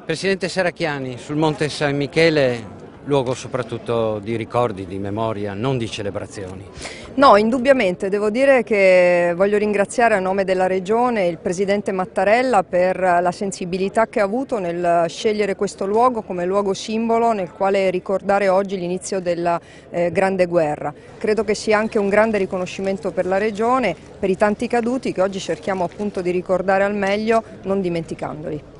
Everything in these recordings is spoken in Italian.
Presidente Serracchiani, sul Monte San Michele, luogo soprattutto di ricordi, di memoria, non di celebrazioni. No, indubbiamente, devo dire che voglio ringraziare a nome della Regione il Presidente Mattarella per la sensibilità che ha avuto nel scegliere questo luogo come luogo simbolo nel quale ricordare oggi l'inizio della Grande Guerra. Credo che sia anche un grande riconoscimento per la Regione, per i tanti caduti che oggi cerchiamo appunto di ricordare al meglio, non dimenticandoli.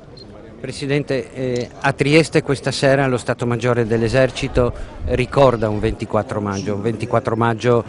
Presidente, a Trieste questa sera lo Stato Maggiore dell'Esercito ricorda un 24 maggio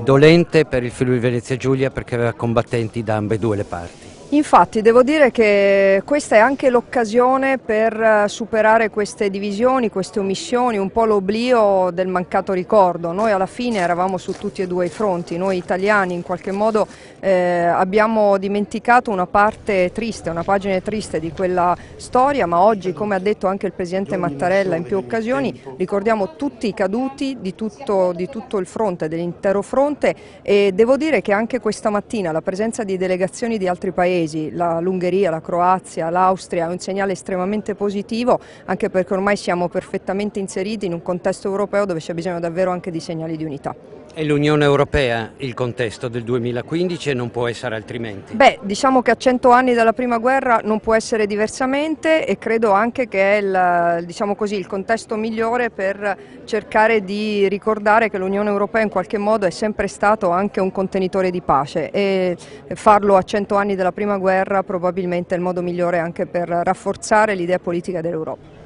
dolente per il Friuli Venezia Giulia perché aveva combattenti da ambedue le parti. Infatti devo dire che questa è anche l'occasione per superare queste divisioni, queste omissioni, un po' l'oblio del mancato ricordo. Noi alla fine eravamo su tutti e due i fronti, noi italiani in qualche modo abbiamo dimenticato una parte triste, una pagina triste di quella storia, ma oggi, come ha detto anche il Presidente Mattarella in più occasioni, ricordiamo tutti i caduti di tutto il fronte, dell'intero fronte, e devo dire che anche questa mattina la presenza di delegazioni di altri paesi, l'Ungheria, la Croazia, l'Austria, è un segnale estremamente positivo, anche perché ormai siamo perfettamente inseriti in un contesto europeo dove c'è bisogno davvero anche di segnali di unità. È l'Unione Europea il contesto del 2015 e non può essere altrimenti. Beh, diciamo che a 100 anni dalla prima guerra non può essere diversamente, e credo anche che è il contesto migliore per cercare di ricordare che l'Unione Europea in qualche modo è sempre stato anche un contenitore di pace, e farlo a 100 anni dalla prima guerra probabilmente è il modo migliore anche per rafforzare l'idea politica dell'Europa.